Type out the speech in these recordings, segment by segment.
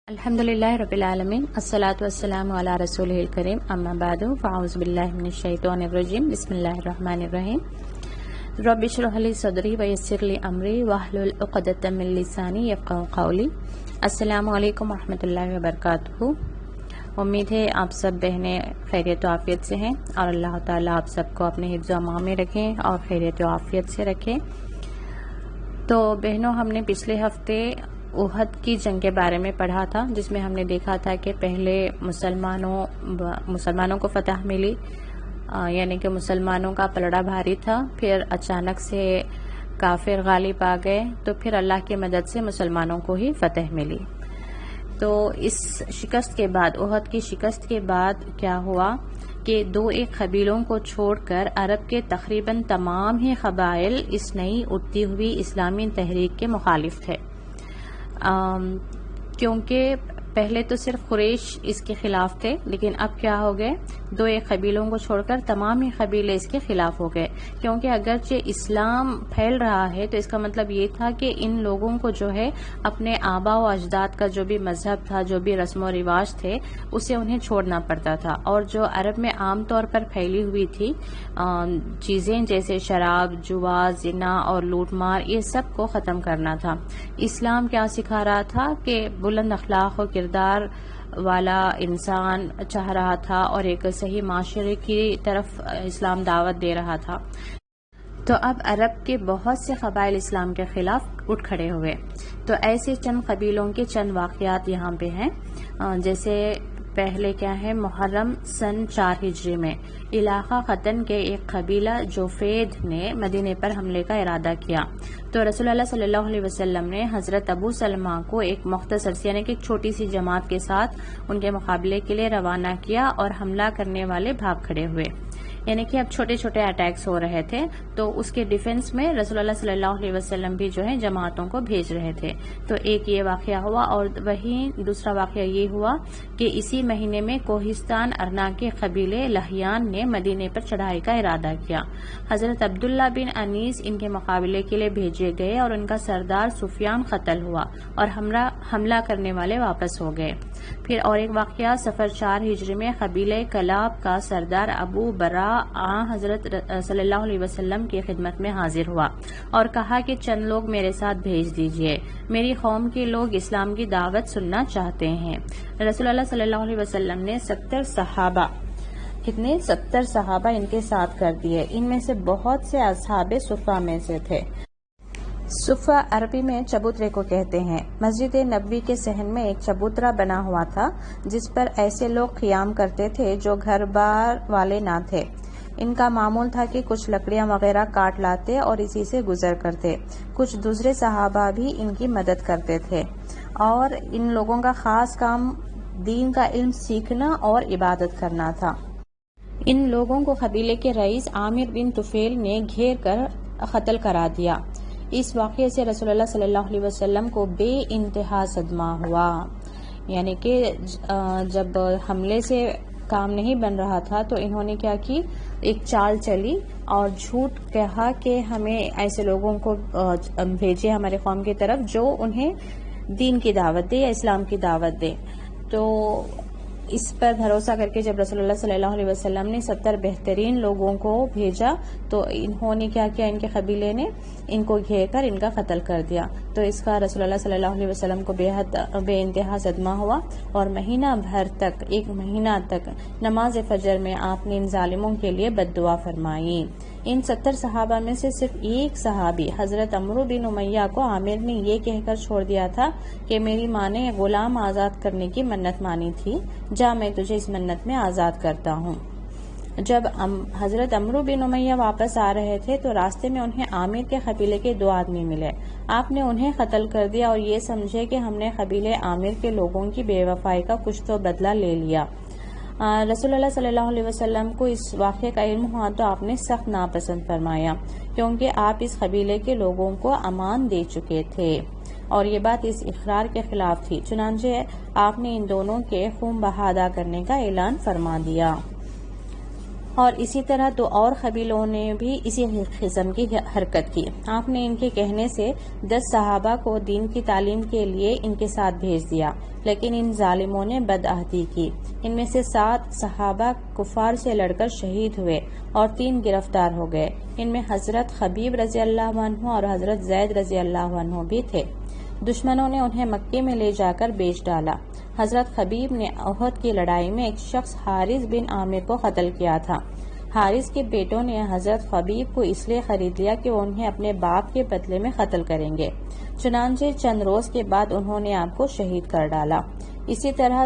الحمدللہ رب العالمین الصلاۃ والسلام علی رسولہ الکریم اما بعد فاعوذ باللہ من الشیطان الرجیم بسم اللہ الرحمن الرحیم رب اشرح لی صدری ویسر لی امری واحلل عقدۃ من لسانی یفقہوا قولی۔ السلام علیکم ورحمۃ اللہ وبرکاتہ۔ امید ہے آپ سب بہنیں خیریت و عافیت سے ہیں اور اللہ تعالیٰ آپ سب کو اپنے حفظ و امان میں رکھیں اور خیریت و عافیت سے رکھیں۔ تو بہنوں، ہم نے پچھلے ہفتے احد کی جنگ کے بارے میں پڑھا تھا، جس میں ہم نے دیکھا تھا کہ پہلے مسلمانوں کو فتح ملی، یعنی کہ مسلمانوں کا پلڑا بھاری تھا، پھر اچانک سے کافر غالب آ گئے، تو پھر اللہ کی مدد سے مسلمانوں کو ہی فتح ملی۔ تو اس شکست کے بعد، احد کی شکست کے بعد کیا ہوا کہ دو ایک قبیلوں کو چھوڑ کر عرب کے تقریباً تمام ہی قبائل اس نئی اٹھتی ہوئی اسلامی تحریک کے مخالف تھے، کیونکہ پہلے تو صرف قریش اس کے خلاف تھے، لیکن اب کیا ہو گئے، دو ایک قبیلوں کو چھوڑ کر تمام ہی قبیلے اس کے خلاف ہو گئے، کیونکہ اگرچہ اسلام پھیل رہا ہے تو اس کا مطلب یہ تھا کہ ان لوگوں کو جو ہے اپنے آبا و اجداد کا جو بھی مذہب تھا، جو بھی رسم و رواج تھے، اسے انہیں چھوڑنا پڑتا تھا، اور جو عرب میں عام طور پر پھیلی ہوئی تھی چیزیں جیسے شراب، جوا، زنا اور لوٹ مار، یہ سب کو ختم کرنا تھا۔ اسلام کیا سکھا رہا تھا کہ بلند اخلاق و کردار والا انسان چاہ رہا تھا اور ایک صحیح معاشرے کی طرف اسلام دعوت دے رہا تھا۔ تو اب عرب کے بہت سے قبائل اسلام کے خلاف اٹھ کھڑے ہوئے۔ تو ایسے چند قبیلوں کے چند واقعات یہاں پہ ہیں، جیسے پہلے کیا ہے، محرم سن 4 ہجری میں علاقہ قطن کے ایک قبیلہ جوفید نے مدینے پر حملے کا ارادہ کیا، تو رسول اللہ صلی اللہ علیہ وسلم نے حضرت ابو سلمہ کو ایک مختصر سی، یعنی کہ ایک چھوٹی سی جماعت کے ساتھ ان کے مقابلے کے لیے روانہ کیا، اور حملہ کرنے والے بھاگ کھڑے ہوئے، یعنی کہ اب چھوٹے چھوٹے اٹیکس ہو رہے تھے، تو اس کے ڈیفنس میں رسول اللہ صلی اللہ علیہ وسلم بھی جو ہے جماعتوں کو بھیج رہے تھے۔ تو ایک یہ واقعہ ہوا، اور وہیں دوسرا واقعہ یہ ہوا کہ اسی مہینے میں کوہستان ارنا کے قبیلے لہیان نے مدینے پر چڑھائی کا ارادہ کیا۔ حضرت عبداللہ بن انیس ان کے مقابلے کے لیے بھیجے گئے، اور ان کا سردار سفیان قتل ہوا، اور حملہ کرنے والے واپس ہو گئے۔ پھر اور ایک واقعہ صفر 4 ہجری میں قبیلہ کلاب کا سردار ابو برا حضرت صلی اللہ علیہ وسلم کی خدمت میں حاضر ہوا اور کہا کہ چند لوگ میرے ساتھ بھیج دیجئے، میری قوم کے لوگ اسلام کی دعوت سننا چاہتے ہیں۔ رسول اللہ صلی اللہ علیہ وسلم نے 70 صحابہ ان کے ساتھ کر دیے، ان میں سے بہت سے اصحاب صفہ میں سے تھے۔ صفہ عربی میں چبوترے کو کہتے ہیں۔ مسجد نبوی کے صحن میں ایک چبوترا بنا ہوا تھا، جس پر ایسے لوگ قیام کرتے تھے جو گھر بار والے نہ تھے۔ ان کا معمول تھا کہ کچھ لکڑیاں وغیرہ کاٹ لاتے اور اسی سے گزر کرتے، کچھ دوسرے صحابہ بھی ان کی مدد کرتے تھے، اور ان لوگوں کا خاص کام دین کا علم سیکھنا اور عبادت کرنا تھا۔ ان لوگوں کو قبیلے کے رئیس عامر بن طفیل نے گھیر کر قتل کرا دیا۔ اس واقعے سے رسول اللہ صلی اللہ علیہ وسلم کو بے انتہا صدمہ ہوا، یعنی کہ جب حملے سے کام نہیں بن رہا تھا تو انہوں نے کیا کی، ایک چال چلی اور جھوٹ کہا کہ ہمیں ایسے لوگوں کو بھیجے ہمارے قوم کی طرف جو انہیں دین کی دعوت دے یا اسلام کی دعوت دے۔ تو اس پر بھروسہ کر کے جب رسول اللہ صلی اللہ علیہ وسلم نے 70 بہترین لوگوں کو بھیجا، تو انہوں نے کیا کیا، ان کے قبیلے نے ان کو گھیر کر ان کا قتل کر دیا۔ تو اس کا رسول اللہ صلی اللہ علیہ وسلم کو بے انتہا صدمہ ہوا، اور ایک مہینہ تک نماز فجر میں آپ نے ان ظالموں کے لیے بد دعا فرمائی۔ ان 70 صحابہ میں سے صرف ایک صحابی حضرت عمرو بن امیہ کو عامر نے یہ کہہ کر چھوڑ دیا تھا کہ میری ماں نے غلام آزاد کرنے کی منت مانی تھی، جا میں تجھے اس منت میں آزاد کرتا ہوں۔ جب حضرت عمرو بن امیہ واپس آ رہے تھے تو راستے میں انہیں عامر کے قبیلے کے 2 آدمی ملے۔ آپ نے انہیں قتل کر دیا اور یہ سمجھے کہ ہم نے قبیلے عامر کے لوگوں کی بے وفائی کا کچھ تو بدلہ لے لیا۔ رسول اللہ صلی اللہ علیہ وسلم کو اس واقعے کا علم ہوا تو آپ نے سخت ناپسند فرمایا، کیونکہ آپ اس قبیلے کے لوگوں کو امان دے چکے تھے، اور یہ بات اس اقرار کے خلاف تھی۔ چنانچہ آپ نے ان دونوں کے خون بہا ادا کرنے کا اعلان فرما دیا۔ اور اسی طرح تو اور قبیلوں نے بھی اسی قسم کی حرکت کی۔ آپ نے ان کے کہنے سے 10 صحابہ کو دین کی تعلیم کے لیے ان کے ساتھ بھیج دیا، لیکن ان ظالموں نے بدعہدی کی۔ ان میں سے 7 صحابہ کفار سے لڑ کر شہید ہوئے اور 3 گرفتار ہو گئے۔ ان میں حضرت خبیب رضی اللہ عنہ اور حضرت زید رضی اللہ عنہ بھی تھے۔ دشمنوں نے انہیں مکے میں لے جا کر بیچ ڈالا۔ حضرت خبیب نے احد کی لڑائی میں ایک شخص حارث بن عامر کو قتل کیا تھا۔ حارث کے بیٹوں نے حضرت خبیب کو اس لیے خرید لیا کہ وہ انہیں اپنے باپ کے بدلے میں قتل کریں گے۔ چنانچہ چند روز کے بعد انہوں نے آپ کو شہید کر ڈالا۔ اسی طرح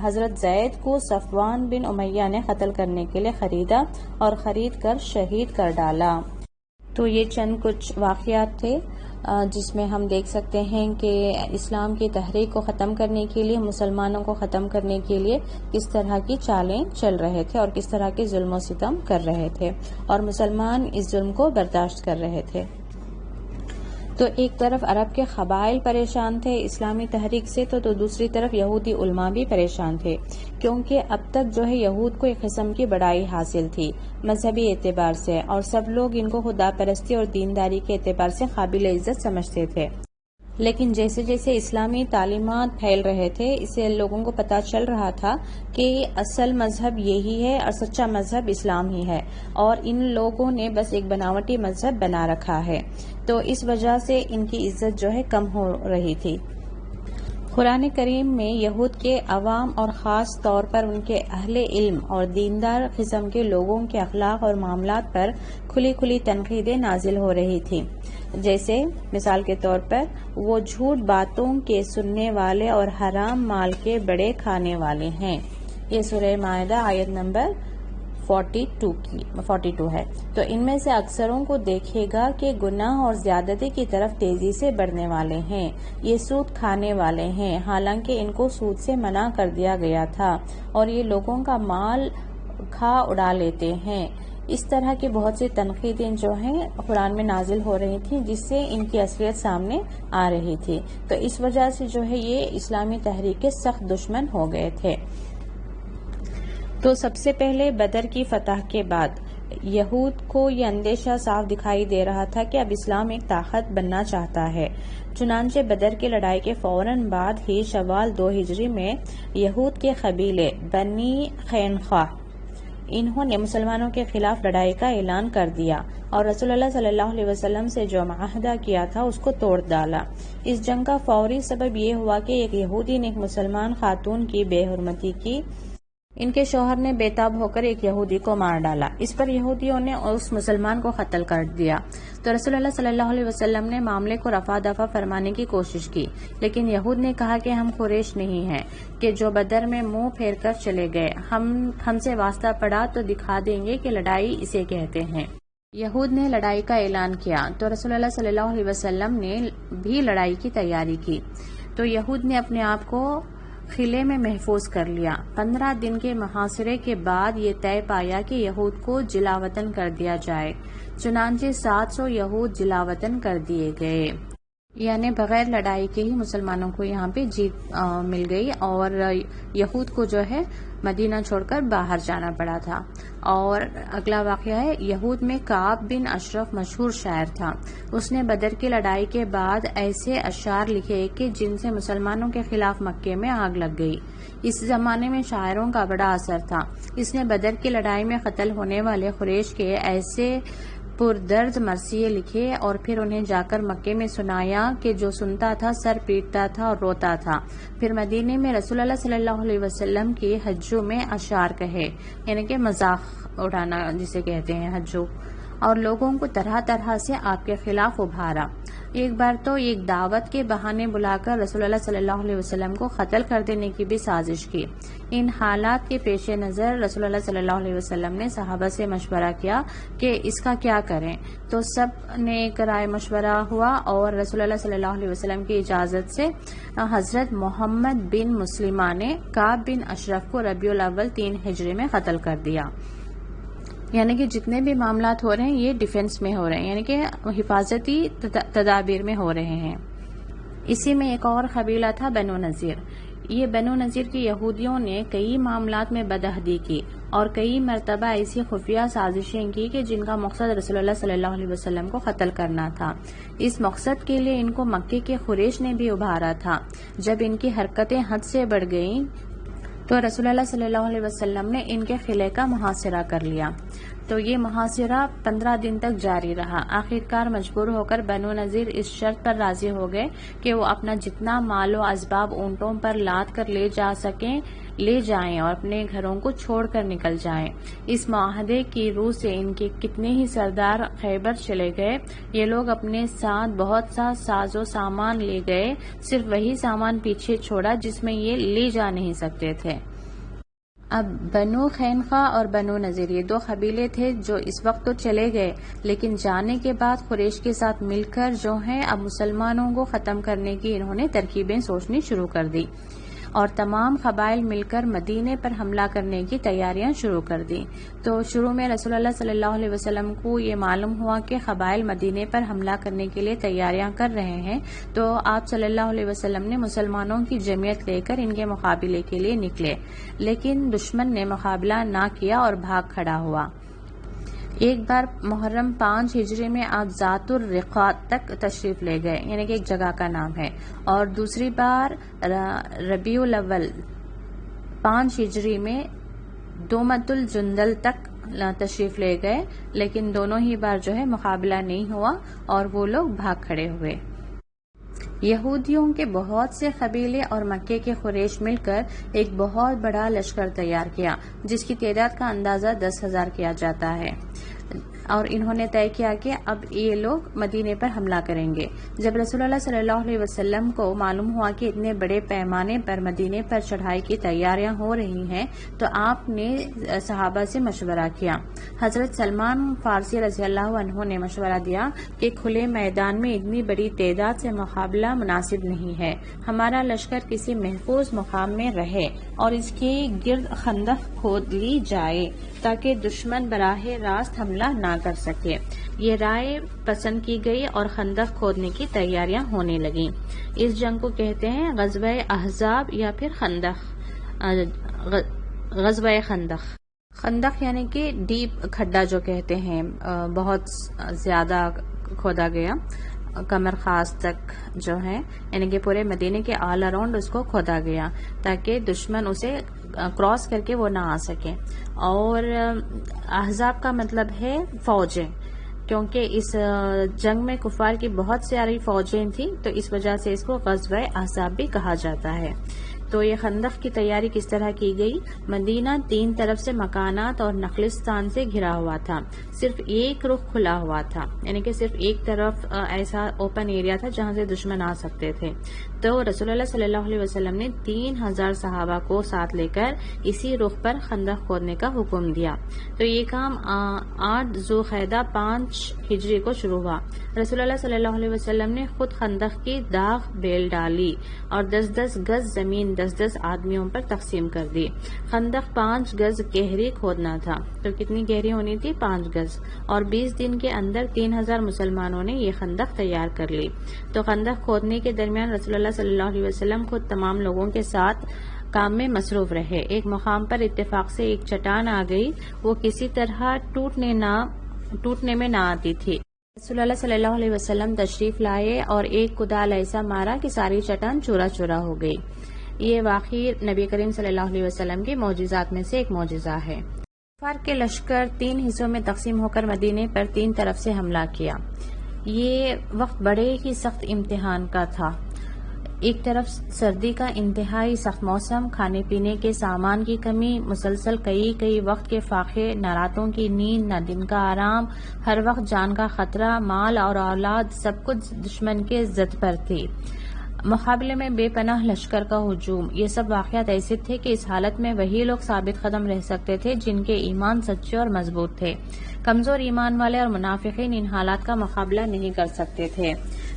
حضرت زید کو صفوان بن امیہ نے قتل کرنے کے لیے خریدا اور خرید کر شہید کر ڈالا۔ تو یہ چند کچھ واقعات تھے جس میں ہم دیکھ سکتے ہیں کہ اسلام کی تحریک کو ختم کرنے کے لیے، مسلمانوں کو ختم کرنے کے لیے کس طرح کی چالیں چل رہے تھے اور کس طرح کے ظلم و ستم کر رہے تھے، اور مسلمان اس ظلم کو برداشت کر رہے تھے۔ تو ایک طرف عرب کے قبائل پریشان تھے اسلامی تحریک سے، تو دوسری طرف یہودی علماء بھی پریشان تھے، کیونکہ اب تک جو ہے یہود کو ایک قسم کی بڑائی حاصل تھی مذہبی اعتبار سے، اور سب لوگ ان کو خدا پرستی اور دینداری کے اعتبار سے قابل عزت سمجھتے تھے۔ لیکن جیسے جیسے اسلامی تعلیمات پھیل رہے تھے، اسے لوگوں کو پتہ چل رہا تھا کہ اصل مذہب یہی ہے اور سچا مذہب اسلام ہی ہے، اور ان لوگوں نے بس ایک بناوٹی مذہب بنا رکھا ہے، تو اس وجہ سے ان کی عزت جو ہے کم ہو رہی تھی۔ قرآن کریم میں یہود کے عوام اور خاص طور پر ان کے اہل علم اور دیندار قسم کے لوگوں کے اخلاق اور معاملات پر کھلی کھلی تنقیدیں نازل ہو رہی تھیں، جیسے مثال کے طور پر وہ جھوٹ باتوں کے سننے والے اور حرام مال کے بڑے کھانے والے ہیں۔ یہ سورہ مائدہ آیت نمبر 42 ہے۔ تو ان میں سے اکثروں کو دیکھے گا کہ گناہ اور زیادتی کی طرف تیزی سے بڑھنے والے ہیں۔ یہ سود کھانے والے ہیں، حالانکہ ان کو سود سے منع کر دیا گیا تھا، اور یہ لوگوں کا مال کھا اڑا لیتے ہیں۔ اس طرح کی بہت سی تنقیدیں جو ہیں قرآن میں نازل ہو رہی تھیں، جس سے ان کی اصلیت سامنے آ رہی تھی۔ تو اس وجہ سے جو ہے یہ اسلامی تحریک کے سخت دشمن ہو گئے تھے۔ تو سب سے پہلے بدر کی فتح کے بعد یہود کو یہ اندیشہ صاف دکھائی دے رہا تھا کہ اب اسلام ایک طاقت بننا چاہتا ہے۔ چنانچہ بدر کی لڑائی کے فوراً بعد ہی شوال 2 ہجری میں یہود کے قبیلے بنی قینقاع انہوں نے مسلمانوں کے خلاف لڑائی کا اعلان کر دیا اور رسول اللہ صلی اللہ علیہ وسلم سے جو معاہدہ کیا تھا اس کو توڑ ڈالا۔ اس جنگ کا فوری سبب یہ ہوا کہ ایک یہودی نے ایک مسلمان خاتون کی بے حرمتی کی۔ ان کے شوہر نے بے تاب ہو کر ایک یہودی کو مار ڈالا۔ اس پر یہودیوں نے اس مسلمان کو قتل کر دیا۔ تو رسول اللہ صلی اللہ علیہ وسلم نے معاملے کو رفع دفع فرمانے کی کوشش کی، لیکن یہود نے کہا کہ ہم قریش نہیں ہیں کہ جو بدر میں منہ پھیر کر چلے گئے، ہم سے واسطہ پڑا تو دکھا دیں گے کہ لڑائی اسے کہتے ہیں۔ یہود نے لڑائی کا اعلان کیا تو رسول اللہ صلی اللہ علیہ وسلم نے بھی لڑائی کی تیاری کی۔ تو یہود نے اپنے آپ کو قلعے میں محفوظ کر لیا۔ 15 دن کے محاصرے کے بعد یہ طے پایا کہ یہود کو جلاوطن کر دیا جائے۔ چنانچہ 700 یہود جلاوطن کر دیے گئے، یعنی بغیر لڑائی کے ہی مسلمانوں کو یہاں پہ جیت مل گئی، اور یہود کو جو ہے مدینہ چھوڑ کر باہر جانا پڑا تھا۔ اور اگلا واقعہ ہے، یہود میں کعب بن اشرف مشہور شاعر تھا۔ اس نے بدر کی لڑائی کے بعد ایسے اشعار لکھے کہ جن سے مسلمانوں کے خلاف مکے میں آگ لگ گئی۔ اس زمانے میں شاعروں کا بڑا اثر تھا۔ اس نے بدر کی لڑائی میں قتل ہونے والے قریش کے ایسے پردرد مرثیے لکھے اور پھر انہیں جا کر مکے میں سنایا کہ جو سنتا تھا سر پیٹتا تھا اور روتا تھا۔ پھر مدینے میں رسول اللہ صلی اللہ علیہ وسلم کی حجوں میں اشعار کہے، یعنی کہ مذاق اڑانا جسے کہتے ہیں حجوں، اور لوگوں کو طرح طرح سے آپ کے خلاف ابھارا۔ ایک بار تو ایک دعوت کے بہانے بلا کر رسول اللہ صلی اللہ علیہ وسلم کو قتل کر دینے کی بھی سازش کی۔ ان حالات کے پیش نظر رسول اللہ صلی اللہ علیہ وسلم نے صحابہ سے مشورہ کیا کہ اس کا کیا کریں۔ تو سب نے ایک رائے مشورہ ہوا اور رسول اللہ صلی اللہ علیہ وسلم کی اجازت سے حضرت محمد بن مسلمہ نے کعب بن اشرف کو ربیع الاول 3 ہجری میں قتل کر دیا۔ یعنی کہ جتنے بھی معاملات ہو رہے ہیں یہ ڈیفنس میں ہو رہے ہیں، یعنی کہ حفاظتی تدابیر میں ہو رہے ہیں۔ اسی میں ایک اور قبیلہ تھا بنو نذیر۔ یہ بنو نذیر کے یہودیوں نے کئی معاملات میں بدعہدی کی اور کئی مرتبہ ایسی خفیہ سازشیں کی کہ جن کا مقصد رسول اللہ صلی اللہ علیہ وسلم کو قتل کرنا تھا۔ اس مقصد کے لیے ان کو مکے کے قریش نے بھی ابھارا تھا۔ جب ان کی حرکتیں حد سے بڑھ گئیں تو رسول اللہ صلی اللہ علیہ وسلم نے ان کے قلعے کا محاصرہ کر لیا۔ تو یہ محاصرہ 15 دن تک جاری رہا۔ آخرکار مجبور ہو کر بنو نذیر اس شرط پر راضی ہو گئے کہ وہ اپنا جتنا مال و اسباب اونٹوں پر لاد کر لے جائیں اور اپنے گھروں کو چھوڑ کر نکل جائیں۔ اس معاہدے کی روح سے ان کے کتنے ہی سردار خیبر چلے گئے۔ یہ لوگ اپنے ساتھ بہت سا ساز و سامان لے گئے، صرف وہی سامان پیچھے چھوڑا جس میں یہ لے جا نہیں سکتے تھے۔ اب بنو خینقا اور بنو نذیر یہ دو قبیلے تھے جو اس وقت تو چلے گئے، لیکن جانے کے بعد قریش کے ساتھ مل کر جو ہیں اب مسلمانوں کو ختم کرنے کی انہوں نے ترکیبیں سوچنی شروع کر دی اور تمام قبائل مل کر مدینے پر حملہ کرنے کی تیاریاں شروع کر دی۔ تو شروع میں رسول اللہ صلی اللہ علیہ وسلم کو یہ معلوم ہوا کہ قبائل مدینے پر حملہ کرنے کے لیے تیاریاں کر رہے ہیں، تو آپ صلی اللہ علیہ وسلم نے مسلمانوں کی جمعیت لے کر ان کے مقابلے کے لیے نکلے، لیکن دشمن نے مقابلہ نہ کیا اور بھاگ کھڑا ہوا۔ ایک بار محرم 5 ہجری میں آپ ذات الرقاع تک تشریف لے گئے، یعنی کہ ایک جگہ کا نام ہے، اور دوسری بار ربیع الاول 5 ہجری میں دومت الجندل تک تشریف لے گئے، لیکن دونوں ہی بار جو ہے مقابلہ نہیں ہوا اور وہ لوگ بھاگ کھڑے ہوئے۔ یہودیوں کے بہت سے قبیلے اور مکے کے قریش مل کر ایک بہت بڑا لشکر تیار کیا جس کی تعداد کا اندازہ 10,000 کیا جاتا ہے، اور انہوں نے طے کیا کہ اب یہ لوگ مدینے پر حملہ کریں گے۔ جب رسول اللہ صلی اللہ علیہ وسلم کو معلوم ہوا کہ اتنے بڑے پیمانے پر مدینے پر چڑھائی کی تیاریاں ہو رہی ہیں تو آپ نے صحابہ سے مشورہ کیا۔ حضرت سلمان فارسی رضی اللہ عنہ نے مشورہ دیا کہ کھلے میدان میں اتنی بڑی تعداد سے مقابلہ مناسب نہیں ہے، ہمارا لشکر کسی محفوظ مقام میں رہے اور اس کے گرد خندق کھود لی جائے تاکہ دشمن براہ راست حملہ نہ کر سکے۔ یہ رائے پسند کی گئی اور خندق کھودنے کی تیاریاں ہونے لگیں۔ اس جنگ کو کہتے ہیں غزوہ احزاب یا پھر غزوہ خندق۔ خندق یعنی کہ ڈیپ کھڈا جو کہتے ہیں، بہت زیادہ کھودا گیا، کمر خاص تک جو ہے، یعنی کہ پورے مدینے کے آل اراؤنڈ اس کو کھودا گیا تاکہ دشمن اسے کراس کر کے وہ نہ آ سکے۔ اور احزاب کا مطلب ہے فوجیں، کیونکہ اس جنگ میں کفار کی بہت ساری فوجیں تھیں تو اس وجہ سے اس کو غزوہ احزاب بھی کہا جاتا ہے۔ تو یہ خندق کی تیاری کس طرح کی گئی؟ مدینہ 3 طرف سے مکانات اور نخلستان سے گھرا ہوا تھا، صرف ایک رخ کھلا ہوا تھا، یعنی کہ صرف ایک طرف ایسا اوپن ایریا تھا جہاں سے دشمن آ سکتے تھے۔ تو رسول اللہ صلی اللہ علیہ وسلم نے 3,000 صحابہ کو ساتھ لے کر اسی رخ پر خندق کھودنے کا حکم دیا۔ تو یہ کام 8 ذوالقعدہ 5 ہجری کو شروع ہوا۔ رسول اللہ صلی اللہ علیہ وسلم نے خود خندق کی داغ بیل ڈالی اور 10-10 گز زمین 10-10 آدمیوں پر تقسیم کر دی۔ خندق 5 گز گہری کھودنا تھا، تو کتنی گہری ہونی تھی؟ 5 گز، اور 20 دن کے اندر 3,000 مسلمانوں نے یہ خندق تیار کر لی۔ تو خندق کھودنے کے درمیان رسول اللہ صلی اللہ علیہ وسلم خود تمام لوگوں کے ساتھ کام میں مصروف رہے۔ ایک مقام پر اتفاق سے ایک چٹان آ گئی، وہ کسی طرح ٹوٹنے میں نہ آتی تھی۔ رسول اللہ صلی اللہ علیہ وسلم تشریف لائے اور ایک کدال ایسا مارا کہ ساری چٹان چورا چورا ہو گئی۔ یہ واقعی نبی کریم صلی اللہ علیہ وسلم کے معجزات میں سے ایک معجزہ ہے۔ کفار کے لشکر 3 حصوں میں تقسیم ہو کر مدینے پر 3 طرف سے حملہ کیا۔ یہ وقت بڑے ہی سخت امتحان کا تھا۔ ایک طرف سردی کا انتہائی سخت موسم، کھانے پینے کے سامان کی کمی، مسلسل کئی وقت کے فاقے، نہ راتوں کی نیند نہ دن کا آرام، ہر وقت جان کا خطرہ، مال اور اولاد سب کچھ دشمن کے زد پر تھی۔ مقابلے میں بے پناہ لشکر کا ہجوم، یہ سب واقعات ایسے تھے کہ اس حالت میں وہی لوگ ثابت قدم رہ سکتے تھے جن کے ایمان سچے اور مضبوط تھے۔ کمزور ایمان والے اور منافقین ان حالات کا مقابلہ نہیں کر سکتے تھے۔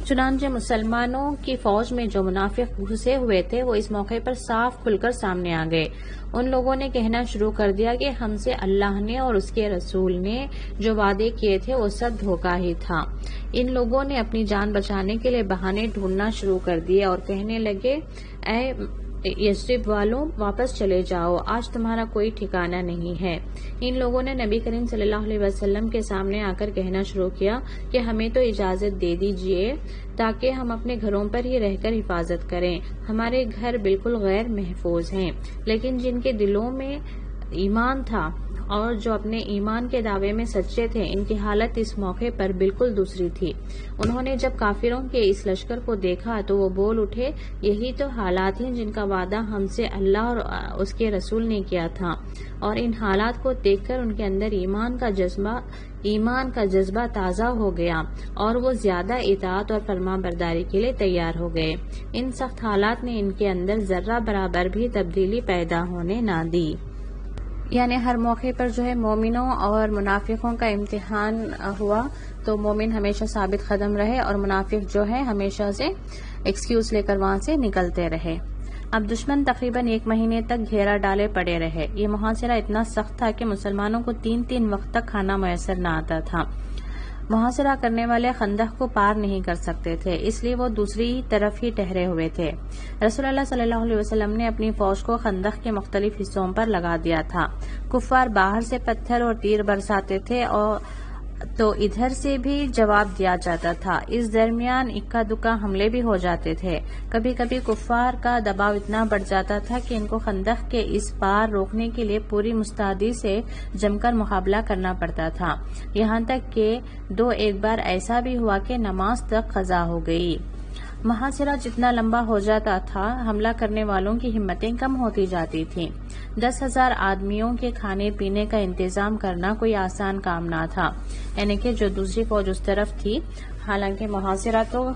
چنانچہ مسلمانوں کی فوج میں جو منافق گھسے ہوئے تھے وہ اس موقع پر صاف کھل کر سامنے آ گئے۔ ان لوگوں نے کہنا شروع کر دیا کہ ہم سے اللہ نے اور اس کے رسول نے جو وعدے کیے تھے وہ سب دھوکہ ہی تھا۔ ان لوگوں نے اپنی جان بچانے کے لیے بہانے ڈھونڈنا شروع کر دیے اور کہنے لگے، اے یثرب والوں واپس چلے جاؤ، آج تمہارا کوئی ٹھکانہ نہیں ہے۔ ان لوگوں نے نبی کریم صلی اللہ علیہ وسلم کے سامنے آ کر کہنا شروع کیا کہ ہمیں تو اجازت دے دیجیے تاکہ ہم اپنے گھروں پر ہی رہ کر حفاظت کریں، ہمارے گھر بالکل غیر محفوظ ہیں۔ لیکن جن کے دلوں میں ایمان تھا اور جو اپنے ایمان کے دعوے میں سچے تھے، ان کی حالت اس موقع پر بالکل دوسری تھی۔ انہوں نے جب کافروں کے اس لشکر کو دیکھا تو وہ بول اٹھے، یہی تو حالات ہیں جن کا وعدہ ہم سے اللہ اور اس کے رسول نے کیا تھا، اور ان حالات کو دیکھ کر ان کے اندر ایمان کا جذبہ تازہ ہو گیا اور وہ زیادہ اطاعت اور فرما برداری کے لیے تیار ہو گئے۔ ان سخت حالات نے ان کے اندر ذرہ برابر بھی تبدیلی پیدا ہونے نہ دی۔ یعنی ہر موقع پر جو ہے مومنوں اور منافقوں کا امتحان ہوا تو مومن ہمیشہ ثابت قدم رہے اور منافق جو ہے ہمیشہ سے ایکسکیوز لے کر وہاں سے نکلتے رہے۔ اب دشمن تقریباً 1 مہینے تک گھیرا ڈالے پڑے رہے۔ یہ محاصرہ اتنا سخت تھا کہ مسلمانوں کو 3 وقت تک کھانا میسر نہ آتا تھا۔ محاصرہ کرنے والے خندق کو پار نہیں کر سکتے تھے، اس لیے وہ دوسری طرف ہی ٹہرے ہوئے تھے۔ رسول اللہ صلی اللہ علیہ وسلم نے اپنی فوج کو خندق کے مختلف حصوں پر لگا دیا تھا۔ کفار باہر سے پتھر اور تیر برساتے تھے اور تو ادھر سے بھی جواب دیا جاتا تھا۔ اس درمیان اکا دکا حملے بھی ہو جاتے تھے۔ کبھی کبھی کفار کا دباؤ اتنا بڑھ جاتا تھا کہ ان کو خندق کے اس پار روکنے کے لیے پوری مستعدی سے جم کر مقابلہ کرنا پڑتا تھا، یہاں تک کہ ایک بار ایسا بھی ہوا کہ نماز تک قضا ہو گئی۔ محاصرہ جتنا لمبا ہو جاتا تھا، حملہ کرنے والوں کی ہمتیں کم ہوتی جاتی تھیں۔ 10,000 آدمیوں کے کھانے پینے کا انتظام کرنا کوئی آسان کام نہ تھا، یعنی کہ جو دوسری فوج اس طرف تھی، حالانکہ محاصرہ تو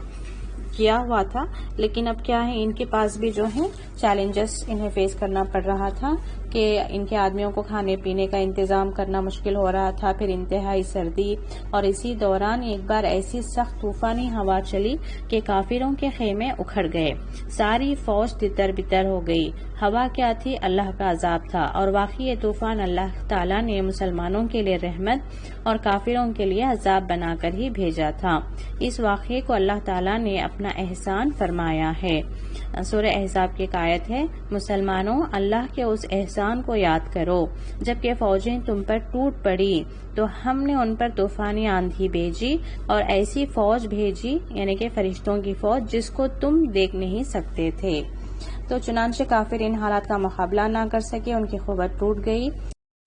کیا ہوا تھا لیکن اب کیا ہے، ان کے پاس بھی جو ہے چیلنجز انہیں فیس کرنا پڑ رہا تھا کہ ان کے آدمیوں کو کھانے پینے کا انتظام کرنا مشکل ہو رہا تھا، پھر انتہائی سردی، اور اسی دوران ایک بار ایسی سخت طوفانی ہوا چلی کہ کافروں کے خیمے اکھڑ گئے، ساری فوج تتر بتر ہو گئی۔ ہوا کیا تھی؟ اللہ کا عذاب تھا، اور واقعی یہ طوفان اللہ تعالیٰ نے مسلمانوں کے لیے رحمت اور کافروں کے لیے عذاب بنا کر ہی بھیجا تھا۔ اس واقعے کو اللہ تعالیٰ نے اپنا احسان فرمایا ہے۔ سورہ احزاب کی آیت ہے، مسلمانوں اللہ کے اس احسان کو یاد کرو جبکہ فوجیں تم پر ٹوٹ پڑی تو ہم نے ان پر طوفانی آندھی بھیجی اور ایسی فوج بھیجی، یعنی کہ فرشتوں کی فوج، جس کو تم دیکھ نہیں سکتے تھے۔ تو چنانچہ کافر ان حالات کا مقابلہ نہ کر سکے، ان کی قوت ٹوٹ گئی،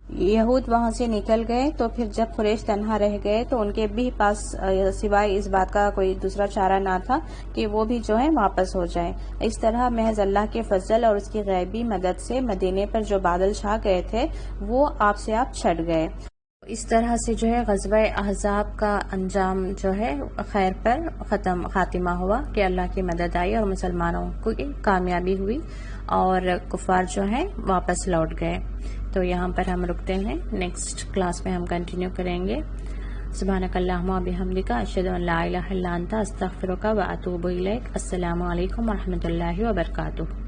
یہود وہاں سے نکل گئے۔ تو پھر جب قریش تنہا رہ گئے تو ان کے بھی پاس سوائے اس بات کا کوئی دوسرا چارہ نہ تھا کہ وہ بھی جو ہے واپس ہو جائیں۔ اس طرح محض اللہ کے فضل اور اس کی غیبی مدد سے مدینے پر جو بادل چھا گئے تھے وہ آپ سے آپ چھٹ گئے۔ اس طرح سے جو ہے غزوہ احزاب کا انجام جو ہے خیر پر خاتمہ ہوا کہ اللہ کی مدد آئی اور مسلمانوں کو کامیابی ہوئی اور کفار جو ہیں واپس لوٹ گئے۔ تو یہاں پر ہم رکتے ہیں، نیکسٹ کلاس میں ہم کنٹینیو کریں گے۔ سبحانک اللہم و بحمدک، اشہد ان لا الہ الا انت، استغفرک و اتوب الیک۔ السلام علیکم و رحمۃ اللہ وبرکاتہ۔